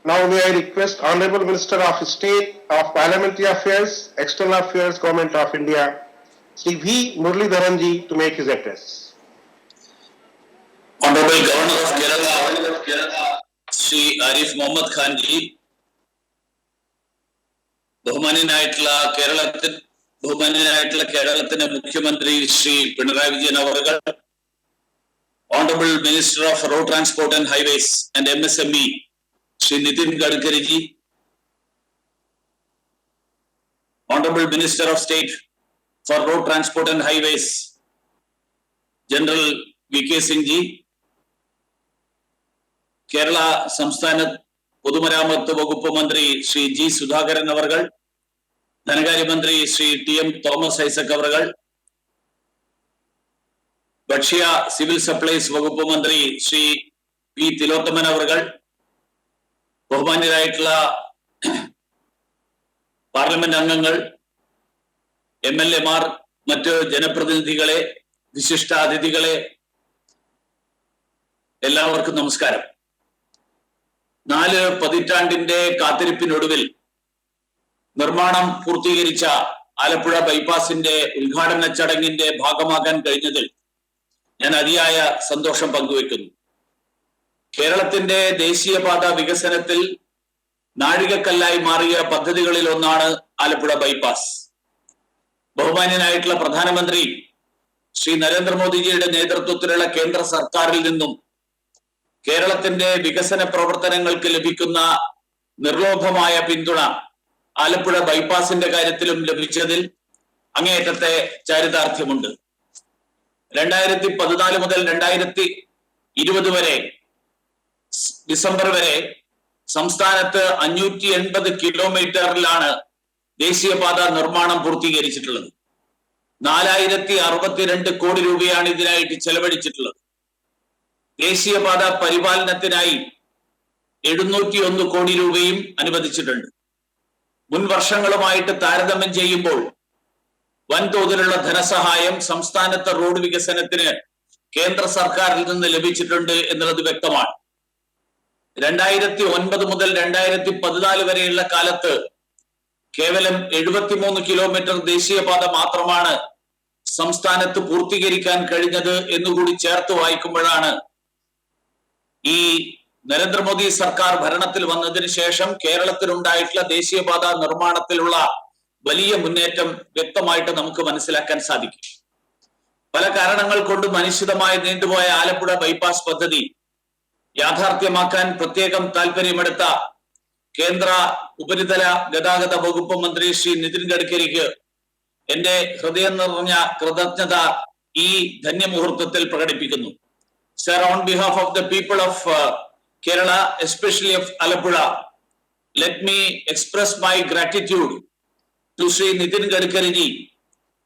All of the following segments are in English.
Now may I request Honorable Minister of State of Parliamentary Affairs, External Affairs, Government of India, Sri V. Muralidharan ji to make his address. Honorable Governor of Kerala, Sri Arif Mohammad Khan ji, ബഹുമാന്യനായിട്ടുള്ള കേരളത്തിന്റെ മുഖ്യമന്ത്രി ശ്രീ പിണറായി വിജയൻ അവർകൾ, Honorable Minister of Road Transport and Highways and MSME, Shri Nitin Gadkari ji, Honorable Minister of State for Road Transport and Highways, General V.K. Singh ji, Kerala സംസ്ഥാന പൊതുമരാമത്ത് വകുപ്പ് മന്ത്രി Shri G Sudhakaran അവർകൾ, ധനകാര്യമന്ത്രി Shri TM. Thomas Isaac അവർകൾ, ഭക്ഷ്യ സിവിൽ സപ്ലൈസ് വകുപ്പ് മന്ത്രി ശ്രീ പി തിലോത്തമൻ അവർകൾ, ബഹുമാന്യരായിട്ടുള്ള പാർലമെന്റ് അംഗങ്ങൾ, MLA മാർ, മറ്റ് ജനപ്രതിനിധികളെ, വിശിഷ്ടാതിഥികളെ, എല്ലാവർക്കും നമസ്കാരം. 4 പതിറ്റാണ്ടിന്റെ കാത്തിരിപ്പിനൊടുവിൽ നിർമ്മാണം പൂർത്തീകരിച്ച ആലപ്പുഴ ബൈപ്പാസിന്റെ ഉദ്ഘാടന ചടങ്ങിന്റെ ഭാഗമാകാൻ കഴിഞ്ഞതിൽ ഞാൻ അതിയായ സന്തോഷം പങ്കുവെക്കുന്നു. കേരളത്തിന്റെ ദേശീയപാത വികസനത്തിൽ നാഴികക്കല്ലായി മാറിയ പദ്ധതികളിൽ ഒന്നാണ് ആലപ്പുഴ ബൈപ്പാസ്. ബഹുമാന്യനായിട്ടുള്ള പ്രധാനമന്ത്രി ശ്രീ നരേന്ദ്രമോദിജിയുടെ നേതൃത്വത്തിലുള്ള കേന്ദ്ര സർക്കാരിൽ നിന്നും കേരളത്തിന്റെ വികസന പ്രവർത്തനങ്ങൾക്ക് ലഭിക്കുന്ന നിർലോഭമായ പിന്തുണ ആലപ്പുഴ ബൈപ്പാസിന്റെ കാര്യത്തിലും ലഭിച്ചതിൽ അങ്ങേയറ്റത്തെ ചാരിതാർത്ഥ്യമുണ്ട്. 2014 മുതൽ 2020 വരെ ഡിസംബർ വരെ സംസ്ഥാനത്ത് 580 കിലോമീറ്ററിലാണ് ദേശീയപാത നിർമ്മാണം പൂർത്തീകരിച്ചിട്ടുള്ളത്. 4062 കോടി രൂപയാണ് ഇതിനായിട്ട് ചെലവഴിച്ചിട്ടുള്ളത്. ദേശീയപാത പരിപാലനത്തിനായി 701 കോടി രൂപയും അനുവദിച്ചിട്ടുണ്ട്. മുൻ വർഷങ്ങളുമായിട്ട് താരതമ്യം ചെയ്യുമ്പോൾ വൻതോതിലുള്ള ധനസഹായം സംസ്ഥാനത്തെ റോഡ് വികസനത്തിന് കേന്ദ്ര സർക്കാരിൽ നിന്ന് ലഭിച്ചിട്ടുണ്ട് എന്നുള്ളത് വ്യക്തമാണ്. 2009 മുതൽ 2014 വരെയുള്ള കാലത്ത് കേവലം 73 കിലോമീറ്റർ ദേശീയപാത മാത്രമാണ് സംസ്ഥാനത്ത് പൂർത്തീകരിക്കാൻ കഴിഞ്ഞത് എന്നുകൂടി ചേർത്ത് വായിക്കുമ്പോഴാണ് ഈ നരേന്ദ്രമോദി സർക്കാർ ഭരണത്തിൽ വന്നതിന് ശേഷം കേരളത്തിലുണ്ടായിട്ടുള്ള ദേശീയപാത നിർമ്മാണത്തിലുള്ള വലിയ മുന്നേറ്റം വ്യക്തമായിട്ട് നമുക്ക് മനസ്സിലാക്കാൻ സാധിക്കും. പല കാരണങ്ങൾ കൊണ്ട് അനിശ്ചിതമായി നീണ്ടുപോയ ആലപ്പുഴ ബൈപ്പാസ് പദ്ധതി യാഥാർത്ഥ്യമാക്കാൻ പ്രത്യേകം താല്പര്യമെടുത്ത കേന്ദ്ര ഉപരിതല ഗതാഗത വകുപ്പ് മന്ത്രി ശ്രീ നിതിൻ ഗഡ്കരിക്ക് എന്റെ ഹൃദയം നിറഞ്ഞ കൃതജ്ഞത ഈ ധന്യമുഹൂർത്തത്തിൽ പ്രകടിപ്പിക്കുന്നു. Sir, on behalf of the people of Kerala, especially of Alappuzha, let me express my gratitude to Sri Nitin Gadkari ji,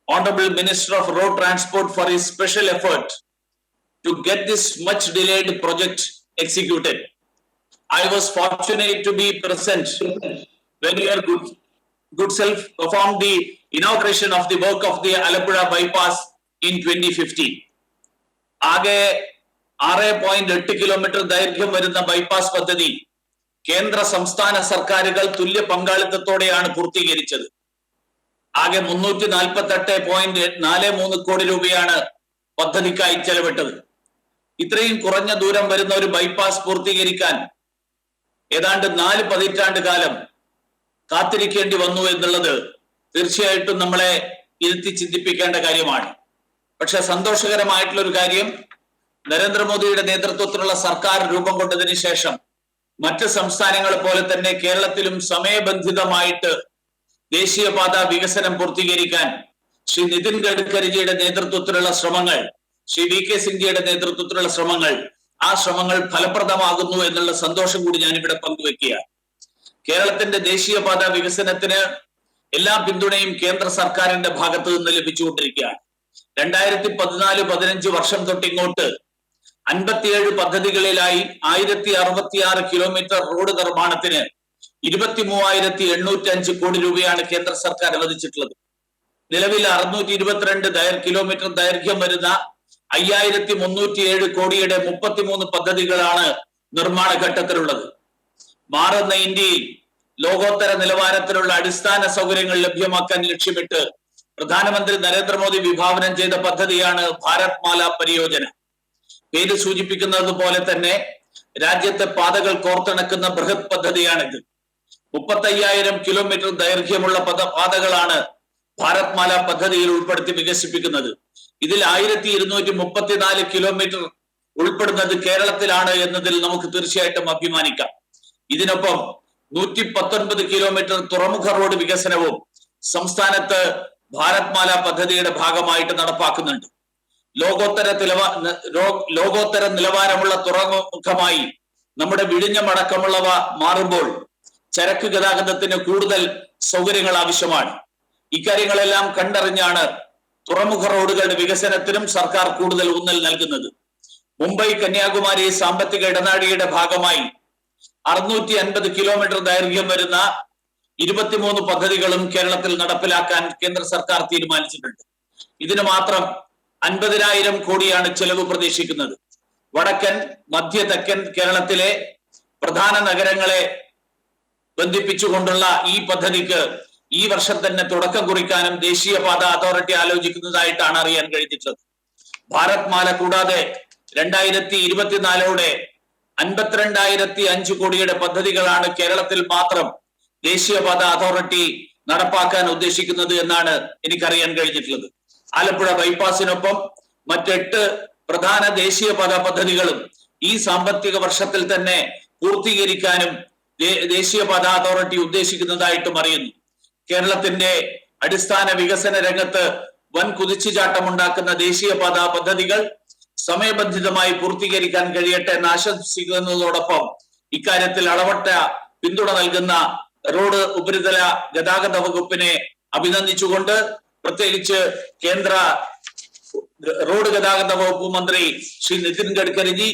Honorable Minister of Road Transport, for his special effort to get this much delayed project executed. I was fortunate to be present when your good self performed the inauguration of the work of the Alappuzha bypass in 2015. ആകെ 6.8 kilometre ദൈർഘ്യം വരുന്ന bypass പദ്ധതി കേന്ദ്ര സംസ്ഥാന സർക്കാരുകൾ തുല്യ പങ്കാളിത്തത്തോടെയാണ് പൂർത്തീകരിച്ചത്. ആകെ 348.43 കോടി രൂപയാണ് പദ്ധതിക്കായി ചെലവിട്ടത്. ഇത്രയും കുറഞ്ഞ ദൂരം വരുന്ന ഒരു ബൈപ്പാസ് പൂർത്തീകരിക്കാൻ ഏതാണ്ട് 4 പതിറ്റാണ്ട് കാലം കാത്തിരിക്കേണ്ടി വന്നു എന്നുള്ളത് തീർച്ചയായിട്ടും നമ്മളെ ഇരുത്തി ചിന്തിപ്പിക്കേണ്ട കാര്യമാണ്. പക്ഷെ സന്തോഷകരമായിട്ടുള്ള ഒരു കാര്യം, നരേന്ദ്രമോദിയുടെ നേതൃത്വത്തിലുള്ള സർക്കാർ രൂപം കൊണ്ടതിന് ശേഷം മറ്റ് സംസ്ഥാനങ്ങളെ പോലെ തന്നെ കേരളത്തിലും സമയബന്ധിതമായിട്ട് ദേശീയപാത വികസനം പൂർത്തീകരിക്കാൻ ശ്രീ നിതിൻ ഗഡ്കരിജിയുടെ നേതൃത്വത്തിലുള്ള ശ്രമങ്ങൾ, ശ്രീ വി കെ സിംഗ്ജിയുടെ നേതൃത്വത്തിലുള്ള ശ്രമങ്ങൾ, ആ ശ്രമങ്ങൾ ഫലപ്രദമാകുന്നു എന്നുള്ള സന്തോഷം കൂടി ഞാനിവിടെ പങ്കുവെക്കുകയാണ്. കേരളത്തിന്റെ ദേശീയപാത വികസനത്തിന് എല്ലാ പിന്തുണയും കേന്ദ്ര സർക്കാരിന്റെ ഭാഗത്ത് നിന്ന് ലഭിച്ചുകൊണ്ടിരിക്കുകയാണ്. 2014-15 വർഷം തൊട്ടിങ്ങോട്ട് 57 പദ്ധതികളിലായി 1066 കിലോമീറ്റർ റോഡ് നിർമ്മാണത്തിന് 23,805 കോടി രൂപയാണ് കേന്ദ്ര സർക്കാർ അനുവദിച്ചിട്ടുള്ളത്. നിലവിൽ 622 കിലോമീറ്റർ ദൈർഘ്യം വരുന്ന 5,307 കോടിയുടെ 33 പദ്ധതികളാണ് നിർമ്മാണ ഘട്ടത്തിലുള്ളത്. മാറുന്ന ഇന്ത്യയിൽ ലോകോത്തര നിലവാരത്തിലുള്ള അടിസ്ഥാന സൗകര്യങ്ങൾ ലഭ്യമാക്കാൻ ലക്ഷ്യമിട്ട് പ്രധാനമന്ത്രി നരേന്ദ്രമോദി വിഭാവനം ചെയ്ത പദ്ധതിയാണ് ഭാരത് മാല പരിയോജന. പേര് സൂചിപ്പിക്കുന്നത് പോലെ തന്നെ രാജ്യത്തെ പാതകൾ കോർത്തിണക്കുന്ന ബൃഹത് പദ്ധതിയാണിത്. 35,000 കിലോമീറ്റർ ദൈർഘ്യമുള്ള പാതകളാണ് ഭാരത് മാല പദ്ധതിയിൽ ഉൾപ്പെടുത്തി വികസിപ്പിക്കുന്നത്. ഇതിൽ 1234 കിലോമീറ്റർ ഉൾപ്പെടുന്നത് കേരളത്തിലാണ് എന്നതിൽ നമുക്ക് തീർച്ചയായിട്ടും അഭിമാനിക്കാം. ഇതിനൊപ്പം 119 കിലോമീറ്റർ തുറമുഖ റോഡ് വികസനവും സംസ്ഥാനത്ത് ഭാരത് മാല പദ്ധതിയുടെ ഭാഗമായിട്ട് നടപ്പാക്കുന്നുണ്ട്. ലോകോത്തര നിലവാരമുള്ള തുറമുഖമായി നമ്മുടെ വിഴിഞ്ഞം അടക്കമുള്ളവ മാറുമ്പോൾ ചരക്ക് ഗതാഗതത്തിന് കൂടുതൽ സൗകര്യങ്ങൾ ആവശ്യമാണ്. ഇക്കാര്യങ്ങളെല്ലാം കണ്ടറിഞ്ഞാണ് തുറമുഖ റോഡുകളുടെ വികസനത്തിനും സർക്കാർ കൂടുതൽ ഊന്നൽ നൽകുന്നത്. മുംബൈ കന്യാകുമാരി സാമ്പത്തിക ഇടനാഴിയുടെ ഭാഗമായി 650 കിലോമീറ്റർ ദൈർഘ്യം വരുന്ന 23 പദ്ധതികളും കേരളത്തിൽ നടപ്പിലാക്കാൻ കേന്ദ്ര സർക്കാർ തീരുമാനിച്ചിട്ടുണ്ട്. ഇതിന് മാത്രം 50,000 കോടിയാണ് ചെലവ് പ്രതീക്ഷിക്കുന്നത്. വടക്കൻ മധ്യ തെക്കൻ കേരളത്തിലെ പ്രധാന നഗരങ്ങളെ ബന്ധിപ്പിച്ചുകൊണ്ടുള്ള ഈ പദ്ധതിക്ക് ഈ വർഷം തന്നെ തുടക്കം കുറിക്കാനും ദേശീയപാത അതോറിറ്റി ആലോചിക്കുന്നതായിട്ടാണ് അറിയാൻ കഴിഞ്ഞിട്ടുള്ളത്. ഭാരത് മാല കൂടാതെ 2024 52,005 കോടിയുടെ പദ്ധതികളാണ് കേരളത്തിൽ മാത്രം ദേശീയപാത അതോറിറ്റി നടപ്പാക്കാൻ ഉദ്ദേശിക്കുന്നത് എന്നാണ് എനിക്കറിയാൻ കഴിഞ്ഞിട്ടുള്ളത്. ആലപ്പുഴ ബൈപ്പാസിനൊപ്പം മറ്റ് 8 പ്രധാന ദേശീയപാത പദ്ധതികളും ഈ സാമ്പത്തിക വർഷത്തിൽ തന്നെ പൂർത്തീകരിക്കാനും ദേശീയപാത അതോറിറ്റി ഉദ്ദേശിക്കുന്നതായിട്ടും അറിയുന്നു. കേരളത്തിന്റെ അടിസ്ഥാന വികസന രംഗത്ത് വൻ കുതിച്ചുചാട്ടമുണ്ടാക്കുന്ന ദേശീയപാത പദ്ധതികൾ സമയബന്ധിതമായി പൂർത്തീകരിക്കാൻ കഴിയട്ടെ എന്ന് ആശംസിക്കുന്നതോടൊപ്പം ഇക്കാര്യത്തിൽ അളവറ്റ പിന്തുണ നൽകുന്ന റോഡ് ഉപരിതല ഗതാഗത വകുപ്പിനെ അഭിനന്ദിച്ചുകൊണ്ട്, പ്രത്യേകിച്ച് കേന്ദ്ര റോഡ് ഗതാഗത വകുപ്പ് മന്ത്രി ശ്രീ നിതിൻ ഗഡ്കരിജി,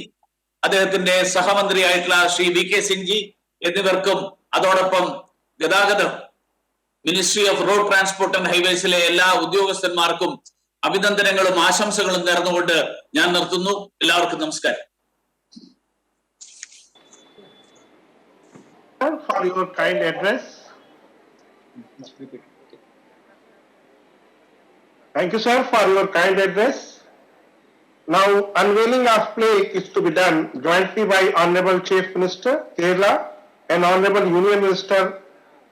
അദ്ദേഹത്തിന്റെ സഹമന്ത്രിയായിട്ടുള്ള ശ്രീ VK സിംഗ്ജി എന്നിവർക്കും അതോടൊപ്പം ഗതാഗതം ministry of road transport and ഹൈവേസിലെ എല്ലാ ഉദ്യോഗസ്ഥന്മാർക്കും അഭിനന്ദനങ്ങളും ആശംസകളും നേർന്നുകൊണ്ട് ഞാൻ നിർത്തുന്നു. എല്ലാവർക്കും നമസ്കാരം. For your kind address. Thank you, sir, for your kind address. Now, unveiling of plaque is to be done jointly by Honorable Chief Minister, Kerala, and Honorable Union Minister,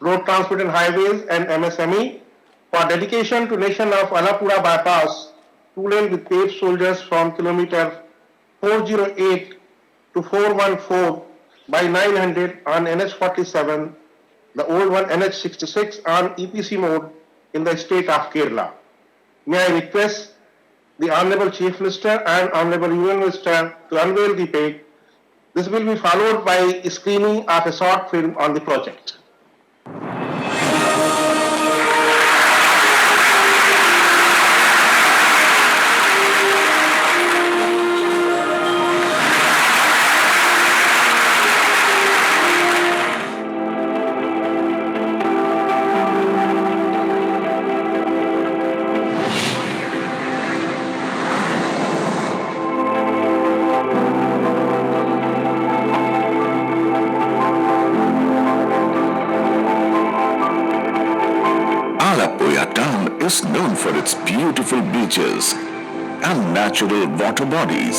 Road Transport and Highways and MSME, for dedication to nation of Alapura bypass, 2-lane with paved shoulders from kilometer 408 to 414 by 900 on NH47, the old one NH66 on EPC mode in the state of Kerala. May I request the Honorable Chief Minister and Honorable Union Minister to unveil the plaque. This will be followed by a screening of a short film on the project. Is known for its beautiful beaches and natural water bodies.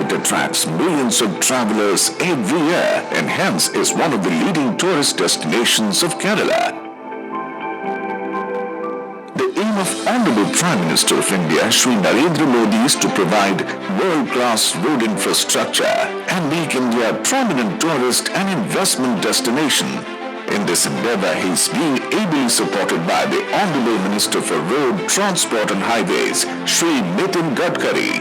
It attracts millions of travelers every year and hence is one of the leading tourist destinations of Kerala. The aim of Honorable Prime Minister of India, Shri Narendra Modi, is to provide world-class road infrastructure and make India a prominent tourist and investment destination. In this endeavor, he is being ably supported by the Honorable Minister for Road, Transport and Highways, Shri Nitin Gadkari.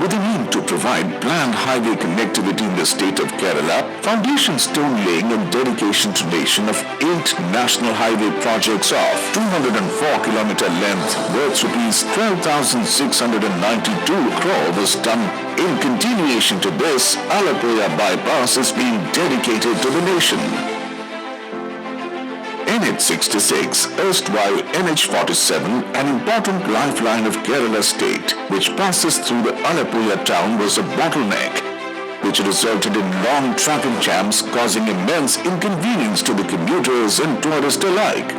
With the aim to provide planned highway connectivity in the state of Kerala, foundation stone laying and dedication to nation of 8 national highway projects of 204 kilometer length worth rupees 12,692 crore was done. In continuation to this, Alapura bypass is being dedicated to the nation. NH66, erstwhile NH47, an important lifeline of Kerala state, which passes through the Alapura town, was a bottleneck. which resulted in long traffic jams causing immense inconvenience to the commuters and tourists alike.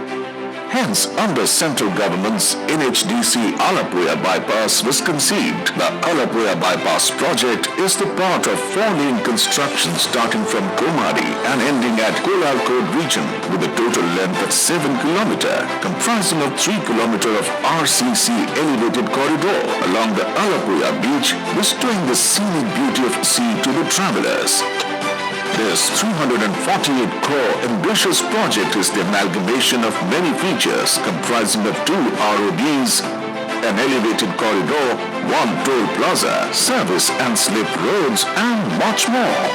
Hence, under central government's NHDC Alappuzha bypass was conceived. The Alappuzha bypass project is the part of four-lane construction starting from Komadi and ending at Kolarkod region with a total length of 7 km, comprising of 3 km of RCC elevated corridor along the Alappuzha beach, restoring the scenic beauty of sea to the travelers. This 348 crore ambitious project is the amalgamation of many features comprising of 2 RODs, an elevated corridor, 1 toll plaza, service and slip roads, and much more.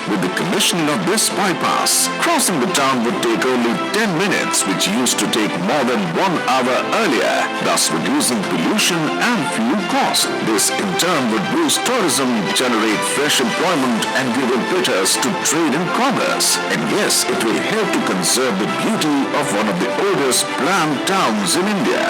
With the commissioning of this bypass, crossing the town would take only 10 minutes, which used to take more than 1 hour earlier, thus reducing pollution and fuel cost. This in turn would boost tourism, generate fresh employment, and give impetus to trade and commerce. And yes, it will help to conserve the beauty of one of the oldest planned towns in India.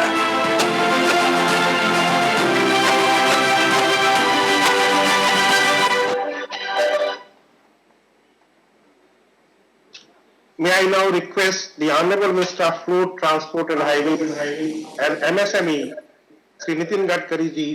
May I now request the Honorable Minister of Road Transport and Highway and MSME, Sri Nitin Gadkari ji.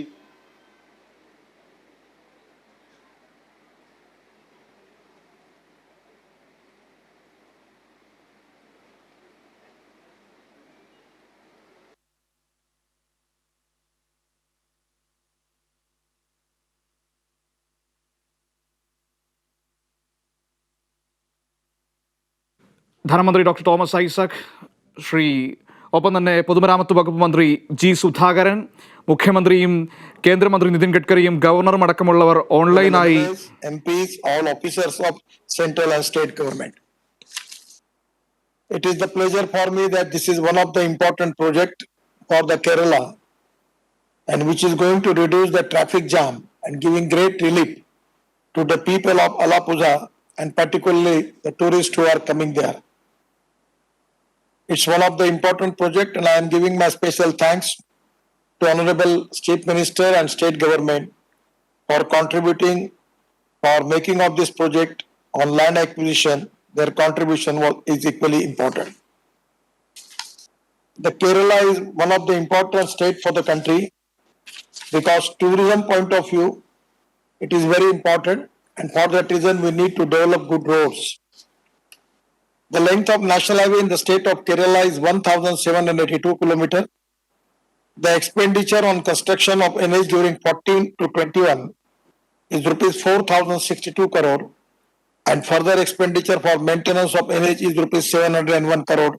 ധനമന്ത്രി doctor Thomas Isaac, ഒപ്പം തന്നെ പൊതുമരാമത്ത് വകുപ്പ് മന്ത്രി G Sudhakaran, മുഖ്യമന്ത്രിയും കേന്ദ്രമന്ത്രി നിതിൻ ഗഡ്കരിയും ഗവർണറും അടക്കമുള്ളവർ ഓൺലൈനായി MPs, all officers of central and state government. It is the pleasure for me that this is one of the important project for the Kerala and which is going to reduce the traffic jam and giving great relief to the people of Alappuzha and particularly the tourists who are coming there. It's one of the important project and I am giving my special thanks to Honorable Chief Minister and State Government for contributing for making of this project on land acquisition. Their contribution is equally important. The Kerala is one of the important state for the country because tourism point of view, it is very important and for that reason we need to develop good roads. The length of national highway in the state of Kerala is 1,782 km. The expenditure on construction of NH during 14 to 21 is rupees 4,062 crore and further expenditure for maintenance of NH is rupees 701 crore.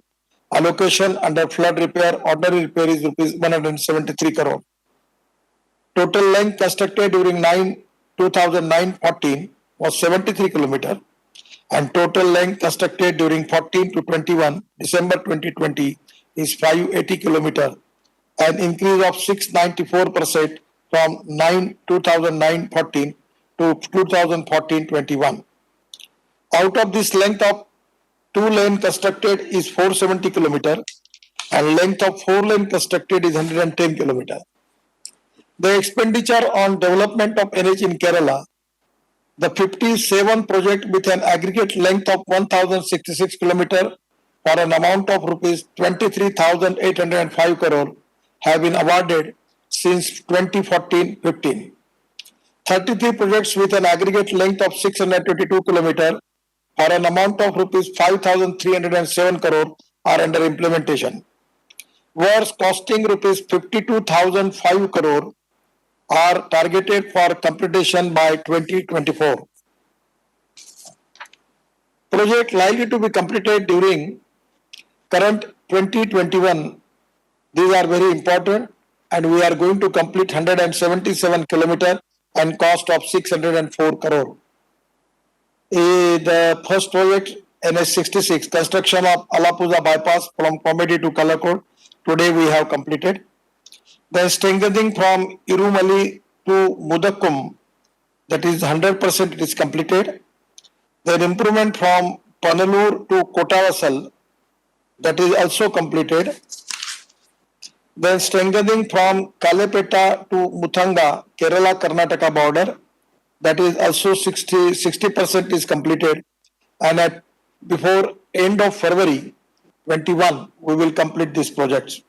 Allocation under flood repair, ordinary repair is rupees 173 crore. Total length constructed during 2009-14 was 73 km and total length constructed during 14 to 21 December 2020 is 580 km, an increase of 694% from 2009-14 to 2014-21. Out of this length of 2-lane constructed is 470 km and length of 4-lane constructed is 110 km. The expenditure on development of NH in Kerala, the 57 project with an aggregate length of 1,066 km for an amount of rupees 23,805 crore have been awarded since 2014-15. 33 projects with an aggregate length of 622 km for an amount of rupees 5,307 crore are under implementation. Works costing rupees 52,005 crore are targeted for completion by 2024. Project likely to be completed during current 2021. These are very important and we are going to complete 177 km and cost of 604 crore. The first project NH66 construction of Alappuzha bypass from Komadi to Kolarkod today we have completed. Then strengthening from Irumali to Mudakkum, that is 100% it is completed. Then improvement from Panalur to Kotavasal, that is also completed. Then strengthening from Kalepeta to Muthanga, Kerala Karnataka border, that is also 60% is completed, and at before end of February 21 we will complete these projects.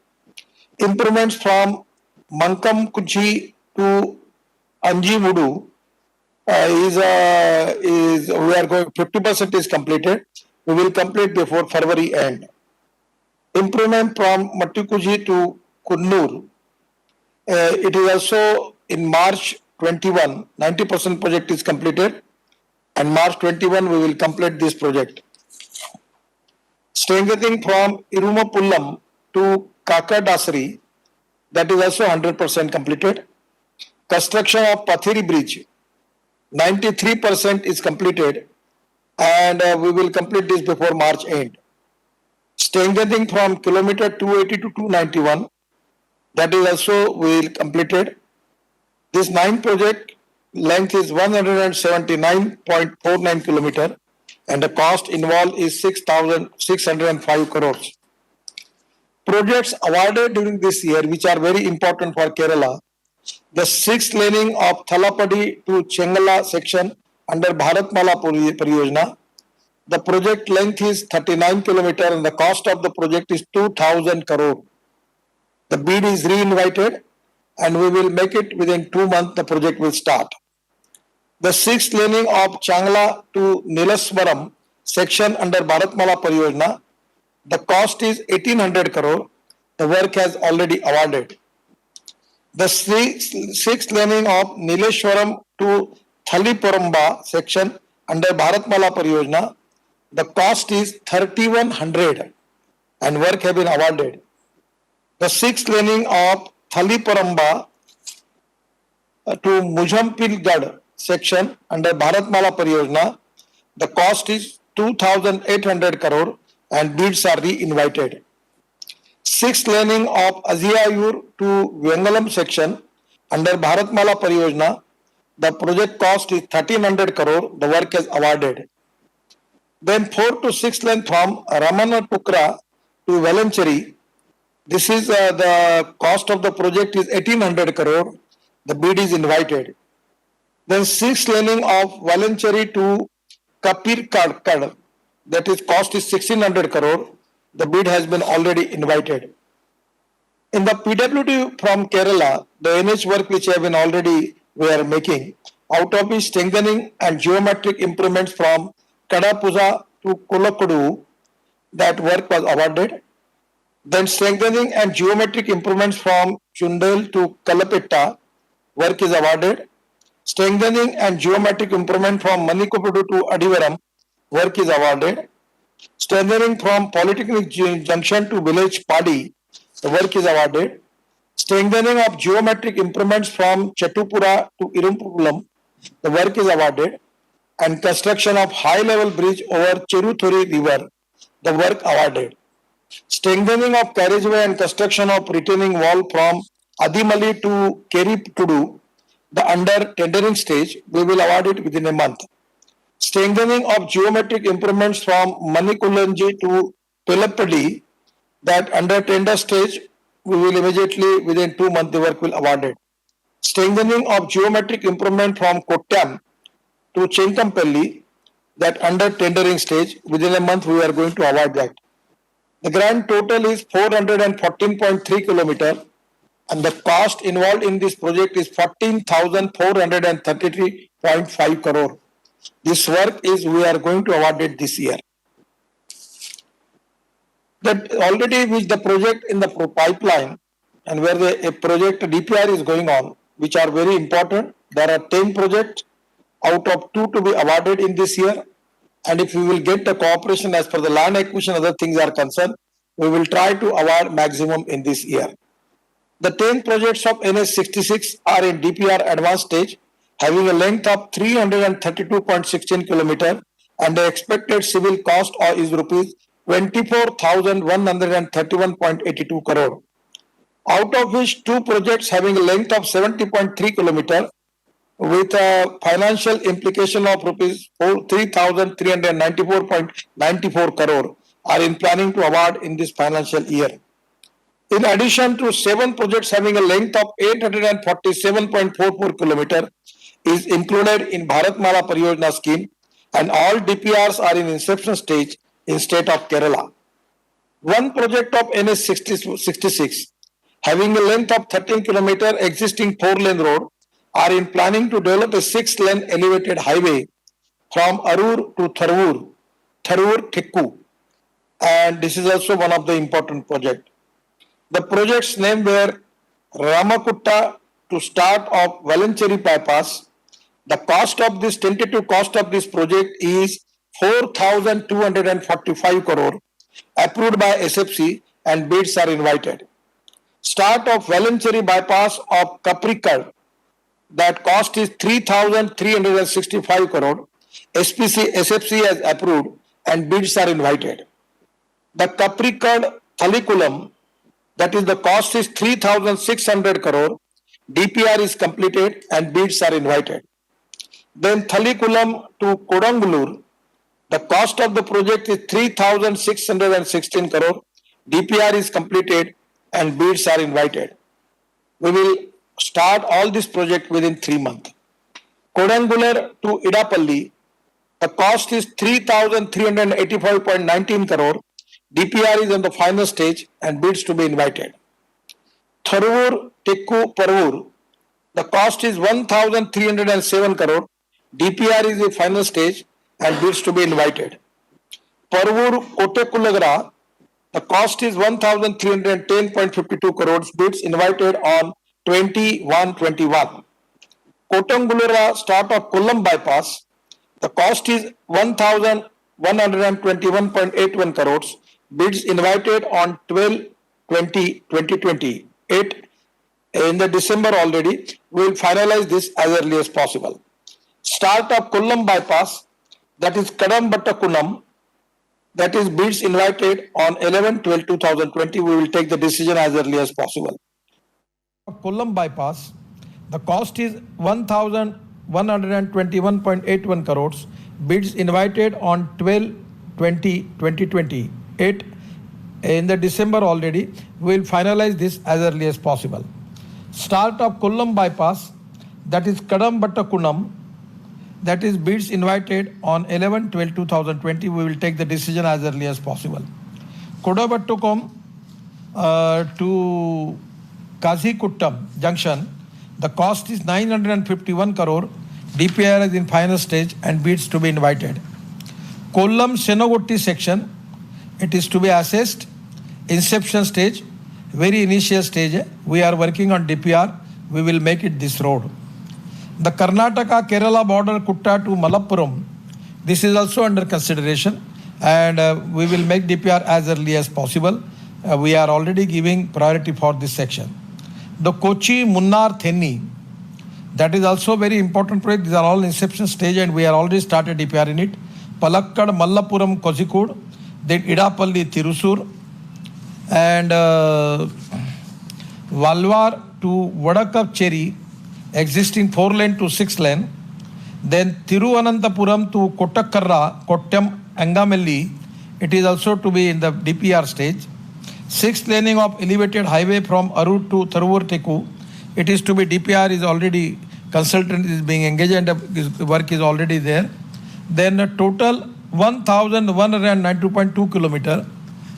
Improvements from Mankam Kuchi to Anjimudu is we are going 50% is completed. We will complete before February end. Improvement from Mattukuji to Kunnur, it is also in March 21, 90% project is completed, and March 21 we will complete this project. Strengthening from Irumapullam to Kakadasari, that is also 100% completed. Construction of Pathiri Bridge, 93% is completed, and we will complete this before March end. Strengthening from kilometer 280 to 291, that is also we will completed. This 9 project length is 179.49 kilometer, and the cost involved is 6,605 crores. Projects awarded during this year, which are very important for Kerala: the 6th laning of Thalapadi to Chengala section under Bharatmala Pariyojana. The project length is 39 kilometer and the cost of the project is 2,000 crore. The bid is re-invited and we will make it within 2 months. The project will start. The 6th laning of Changla to Nilaswaram section under Bharatmala Pariyojana. The cost is 1,800 crore. The work has already awarded. The 6th laning of Nileshwaram to Thaliporamba section under Bharatmala Pariyojana. The cost is 3,100 and work have been awarded. The 6th laning of Thaliporamba to Mujampilgad section under Bharatmala Pariyojana. The cost is 2,800 crore and bids are re-invited. 6th laning of Aziyayur to Vengalam section under Bharatmala Pariyojana. The project cost is 1,300 crore. The work is awarded. Then 4th to 6th lane from Ramanapukra to Valanchery. This is the cost of the project is 1,800 crore. The bid is invited. Then 6th laning of Valanchery to Kapirkad, that is cost is 1,600 crore. The bid has been already invited. In the PWD from Kerala, the NH work which have been already we are making, out of it strengthening and geometric improvements from Kadapuza to Kulakudu, that work was awarded. Then strengthening and geometric improvements from Chundel to Kalapetta, work is awarded. Strengthening and geometric improvement from Manikupudu to Adivaram, work is awarded. Strengthening from Polytechnic Junction to village Padi, the work is awarded. Strengthening of geometric improvements from Chetupura to Irumpulam, the work is awarded. And construction of high level bridge over Cheruthuri river, the work awarded. Strengthening of carriageway and construction of retaining wall from Adimali to Keritudu, the under tendering stage, we will award it within a month. Strengthening of geometric improvements from Manikulanji to Pelappadi, that under tender stage, we will immediately within 2 months the work will awarded. Strengthening of geometric improvement from Kottam to Chenkampalli, that under tendering stage, within a month we are going to award that. The grand total is 414.3 kilometer and the cost involved in this project is 14,433.5 crore. This work is we are going to award it this year. That already with the project in the pipeline and where a project DPR is going on, which are very important. There are 10 projects out of 2 to be awarded in this year. And if we will get the cooperation as per the land acquisition, other things are concerned, we will try to award maximum in this year. The 10 projects of NH66 are in DPR advanced stage, having a length of 332.16 km and the expected civil cost is rupees 24,131.82 crore. Out of which 2 projects having a length of 70.3 km with a financial implication of rupees 3,394.94 crore are in planning to award in this financial year. In addition to 7 projects having a length of 847.44 km, is included in Bharatmala Pariyojana scheme, and all DPRs are in inception stage in state of Kerala. One project of NH 66 having a length of 13 km existing 4-lane road are in planning to develop a 6-lane elevated highway from Arur to Tharur Thekku, and this is also one of the important project. The projects named were Ramakutta to start of Valanchery bypass. The tentative cost of this project is 4,245 crore, approved by SFC, and bids are invited. Start of Valanchery bypass of Kaprikad, that cost is 3,365 crore. SFC has approved and bids are invited. The Kaprikad Thalikulam, that is the cost is 3,600 crore. DPR is completed and bids are invited. Then Thalikulam to Kodangallur, the cost of the project is 3,616 crore. DPR is completed and bids are invited. We will start all this project within 3 months. Kodangallur to Idapalli, the cost is 3,385.19 crore. DPR is on the final stage and bids to be invited. Tharur Tekku Parvur, the cost is 1,307 crore. DPR is the final stage and bids to be invited. Parvur Kotekulagra, the cost is 1,310.52 crores. Bids invited on 21/21. Kotangallur start of Kollam bypass, the cost is 1,121.81 crores. Bids invited on 12/20/2028. In the December already, we will finalize this as early as possible. Start of Kollam bypass, that is Kadambattakunam, that is bids invited on 11/12/2020. We will take the decision as early as possible. Kollam bypass, the cost is 1,121.81 crores. Bids invited on 12/20/2028. In the December already, we will finalize this as early as possible. Start of Kollam bypass, that is Kadambattakunam, that is bids invited on 11/12/2020. We will take the decision as early as possible. Kodabattukom to Kazikuttam junction, the cost is 951 crore. DPR is in final stage and bids to be invited. Kollam Senogotti section, it is to be assessed, inception stage, very initial stage. We are working on DPR. We will make it this road. The Karnataka Kerala border Kutta to Malappuram, this is also under consideration, and we will make DPR as early as possible. We are already giving priority for this section. The Kochi Munnar Thenni, that is also very important project. These are all inception stage and we are already started DPR in it. Palakkad Mallappuram Kozhikode, then Idapalli Tirusur, and Valwar to Vadakapcheri, existing 4-lane to 6-lane. Then Thiruvananthapuram to Kottakkarra, Kottam Angamelli, it is also to be in the DPR stage. 6th laning of elevated highway from Arur to Tharur Thekku, it is to be DPR is already, consultant is being engaged and the work is already there. Then a total 1,192.2 km,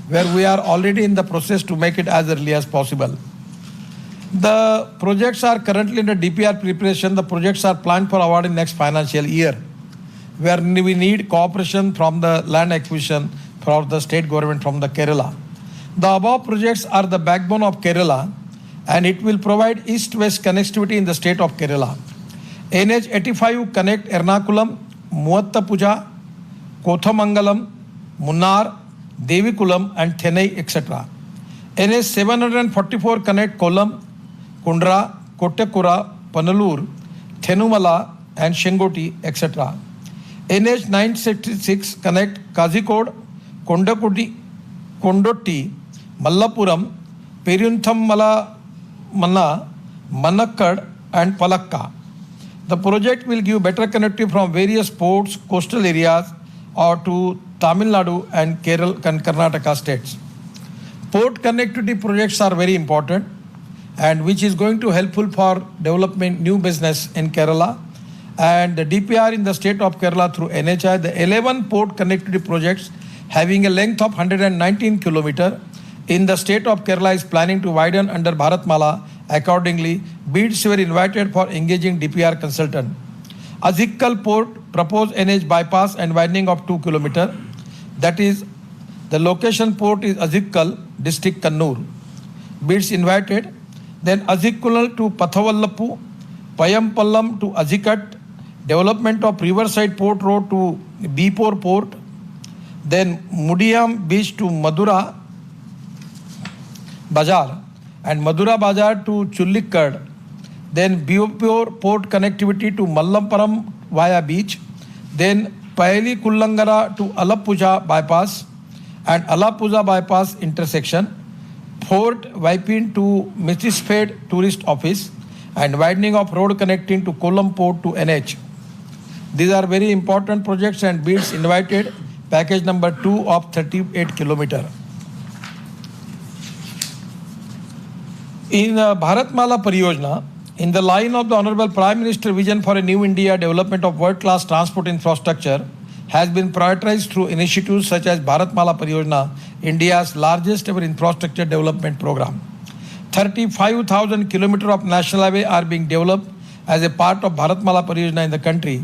where we are already in the process to make it as early as possible. The projects are currently in the DPR preparation. The projects are planned for award in next financial year, where we need cooperation from the land acquisition for the state government from the Kerala. The above projects are the backbone of Kerala and it will provide east-west connectivity in the state of Kerala. NH 85 connect Ernakulam, Muvattapuja, Kothamangalam, Munnar, Devikulam and Thennai, etc. NH 744 connect Kollam, Kundra, Kottakura, Panalur, Thenumala and Shengoti, etc. NH 966 connect Kazikode, Kondotti, Mallappuram, Peruntham Manna, Manakkad and Palakka. The project will give better connectivity from various ports, coastal areas or to Tamil Nadu and Kerala and Karnataka states. Port connectivity projects are very important and which is going to helpful for development new business in Kerala and the DPR in the state of Kerala through NHI, the 11 port connectivity projects having a length of 119 kilometer in the state of Kerala is planning to widen under Bharatmala. Accordingly, bids were invited for engaging DPR consultant. Azhikkal Port proposed NH bypass and widening of 2 kilometer. That is, the location port is Azhikkal, district Kannur. Bids invited. Then Azhikkulal to Pathavallappu, Payampallam to Azhikat, development of Riverside Port Road to Bipur Port, then Mudiyam Beach to Madura Bazar and Madura Bazar to Chullikkad, then Bipur Port connectivity to Mallamparam via beach, then Paeli Kullangara to Alappuja bypass and Alappuja bypass intersection, Fort Vipin to Mithrisphed Tourist Office and widening of road connecting to Kollam Port to NH. These are very important projects and bids invited. Package number 2 of 38 kilometer. In Bharatmala Pariyojana, in the line of the Honorable Prime Minister vision for a new India development of world-class transport infrastructure has been prioritized through initiatives such as Bharatmala Pariyojana, India's largest ever infrastructure development program. 35,000 kilometers of national highway are being developed as a part of Bharatmala Pariyojana in the country.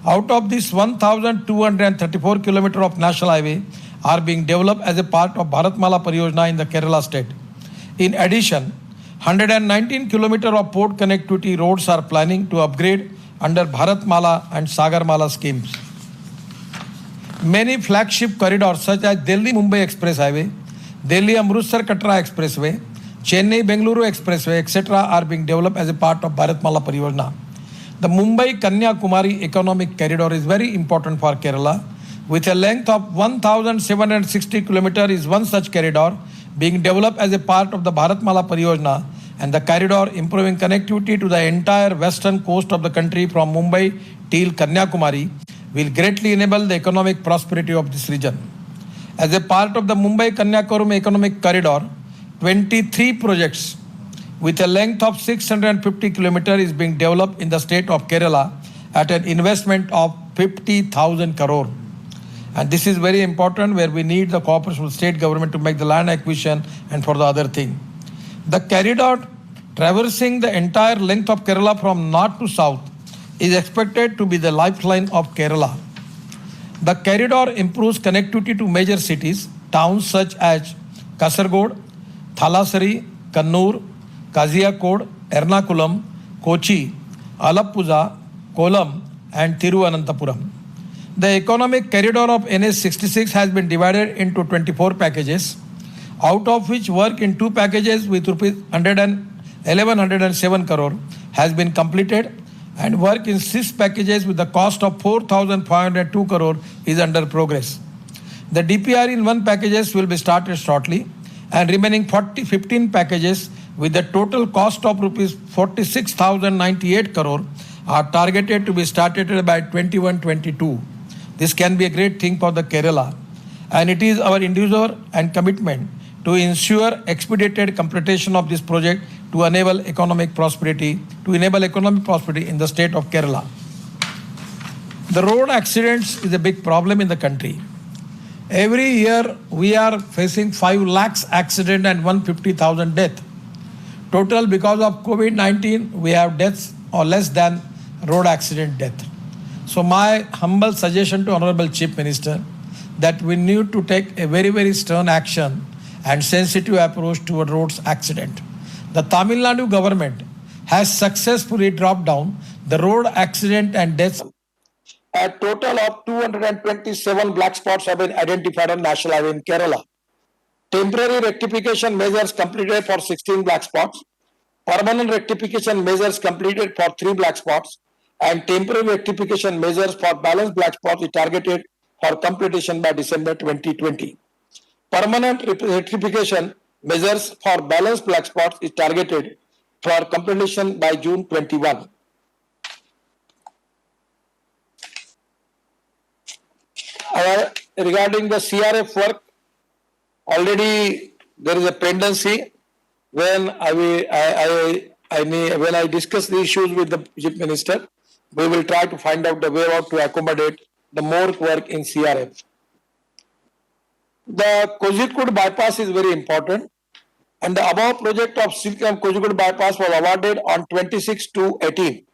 Out of this, 1,234 kilometers of national highway are being developed as a part of Bharatmala Pariyojana in the Kerala state. In addition, 119 kilometers of port connectivity roads are planning to upgrade under Bharatmala and Sagarmala schemes. Many flagship corridors such as Delhi-Mumbai Express Highway, Delhi-Amritsar-Katra Expressway, Chennai-Bengaluru Expressway, etc. are being developed as a part of Bharatmala Pariyojana. The Mumbai-Kanyakumari economic corridor is very important for Kerala. With a length of 1,760 kilometers is one such corridor being developed as a part of the Bharatmala Pariyojana, and the corridor improving connectivity to the entire western coast of the country from Mumbai till Kanyakumari will greatly enable the economic prosperity of this region. As a part of the Mumbai-Kanyakumari economic corridor, 23 projects with a length of 650 kilometers is being developed in the state of Kerala at an investment of 50,000 crore. And this is very important, where we need the cooperation of the state government to make the land acquisition and for the other thing. The corridor traversing the entire length of Kerala from north to south is expected to be the lifeline of Kerala. The corridor improves connectivity to major cities, towns such as Kasaragod, Thalassery, Kannur, Kozhikode, Ernakulam, Kochi, Alappuza, Kollam and Thiruvananthapuram. The economic corridor of NH66 has been divided into 24 packages, out of which work in 2 packages with rupees 1,107 crore has been completed, and work in 6 packages with the cost of 4,502 crore is under progress. The DPR in 1 packages will be started shortly, and remaining 15 packages with the total cost of rupees 46,098 crore are targeted to be started by 21-22. This can be a great thing for the Kerala, and it is our endeavor and commitment to ensure expedited completion of this project to enable economic prosperity in the state of Kerala. The road accidents is a big problem in the country. Every year we are facing 5 lakhs accident and 150,000 death. Total because of COVID-19 we have deaths or less than road accident death. So my humble suggestion to Honorable Chief Minister that we need to take a very, very stern action and sensitive approach toward roads accident. The Tamil Nadu government has successfully dropped down the road accident and deaths. A total of 227 black spots have been identified on National Highway in Kerala. Temporary rectification measures completed for 16 black spots. Permanent rectification measures completed for 3 black spots. And temporary rectification measures for balanced black spots is targeted for completion by December 2020. Permanent rectification measures for balanced black spots is targeted for completion by June 21. Regarding the CRF work, already there is a pendency. When I discuss the issues with the Chief Minister, we will try to find out the way out to accommodate the more work in CRF. The Kozhikode bypass is very important, and the above project of Silkam Kozhikode bypass was awarded on 26/2/18.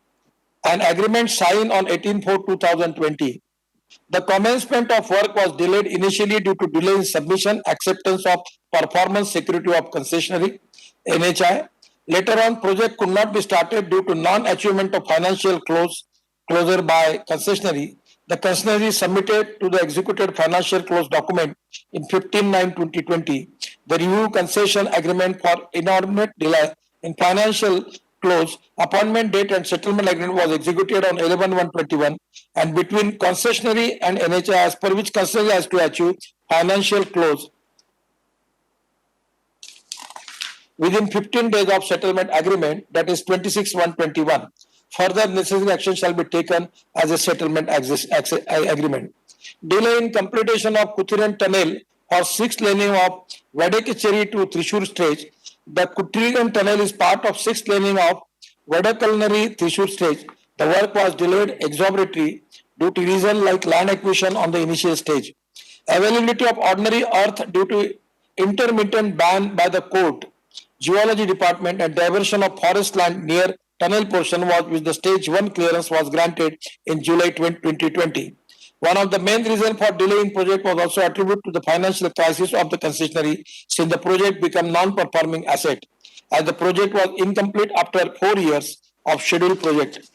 An agreement signed on 18/4/2020. The commencement of work was delayed initially due to delay in submission, acceptance of performance security of concessionary, NHI. Later on, project could not be started due to non-achievement of financial closure by concessionary. The concessionary submitted to the executed financial close document in 15/9/2020. The review concession agreement for inordinate delay in financial close, appointment date and settlement agreement was executed on 11/1/21 and between concessionary and NHI, as per which concessionary has to achieve financial close within 15 days of settlement agreement, that is 26/1/21. Further necessary action shall be taken as a settlement agreement. Delay in completion of Kuthiran Tunnel for 6th laning of Vadakecheri to Thrissur stage. The Kuthiran Tunnel is part of 6th laning of Vadakalnari Thrissur stage. The work was delayed exorbitantly due to reason like land acquisition on the initial stage. Availability of ordinary earth due to intermittent ban by the court, Geology Department, and diversion of forest land near tunnel portion was with the stage 1 clearance was granted in July 2020. One of the main reasons for delay in project was also attributed to the financial crisis of the concessionary, since the project became non-performing asset, as the project was incomplete after 4 years of scheduled project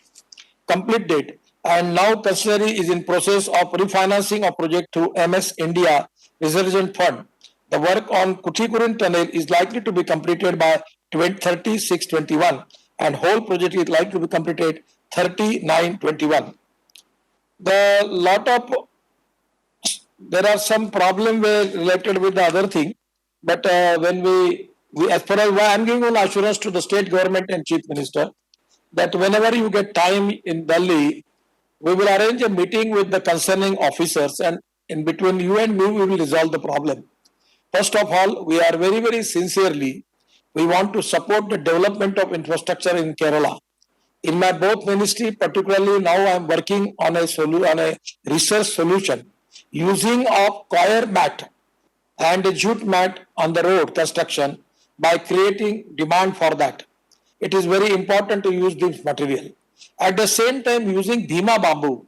complete date, and now concessionary is in process of refinancing of project through MS India Resurgent Fund. The work on Kuthiran Tunnel is likely to be completed by 30/6/21 and whole project is likely to be completed 30/9/21. There are some problem related with the other thing, but when we as far as I am giving an assurance to the state government and chief minister that whenever you get time in Delhi, we will arrange a meeting with the concerning officers, and in between you and me we will resolve the problem. First of all, we are very, very sincerely, we want to support the development of infrastructure in Kerala. In my both ministry, particularly now I am working on a research solution using of coir mat and a jute mat on the road construction by creating demand for that. It is very important to use this material. At the same time, using Bhima bamboo.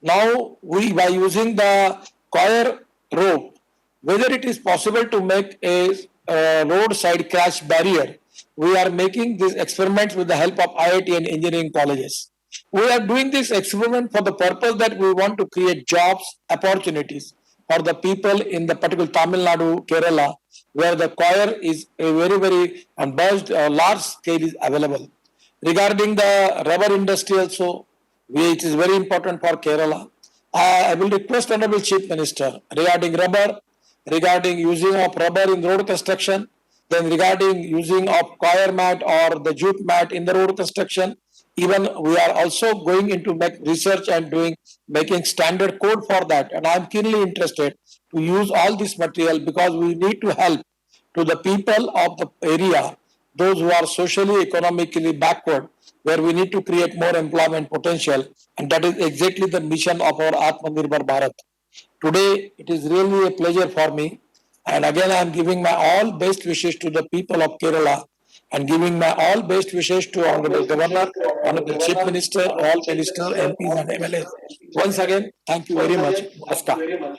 Now we, by using the coir rope, whether it is possible to make a roadside crash barrier, we are making these experiments with the help of IIT and engineering colleges. We are doing this experiment for the purpose that we want to create jobs, opportunities for the people in the particular Tamil Nadu, Kerala, where the coir is a very, very unbudged large scale is available. Regarding the rubber industry also, which is very important for Kerala, I will request Honorable Chief Minister regarding rubber, regarding using of rubber in road construction, then regarding using of coir mat or the jute mat in the road construction. Even we are also going into make research and making standard code for that. And I am keenly interested to use all this material because we need to help to the people of the area, those who are socially, economically backward, where we need to create more employment potential. And that is exactly the mission of our Atmanirbhar Bharat. Today, it is really a pleasure for me. And again, I am giving my all best wishes to the people of Kerala and giving my all best wishes to Honorable Governor, Honorable Chief Minister, all ministers, MPs and MLAs. Once again, thank you very much. Namaskar.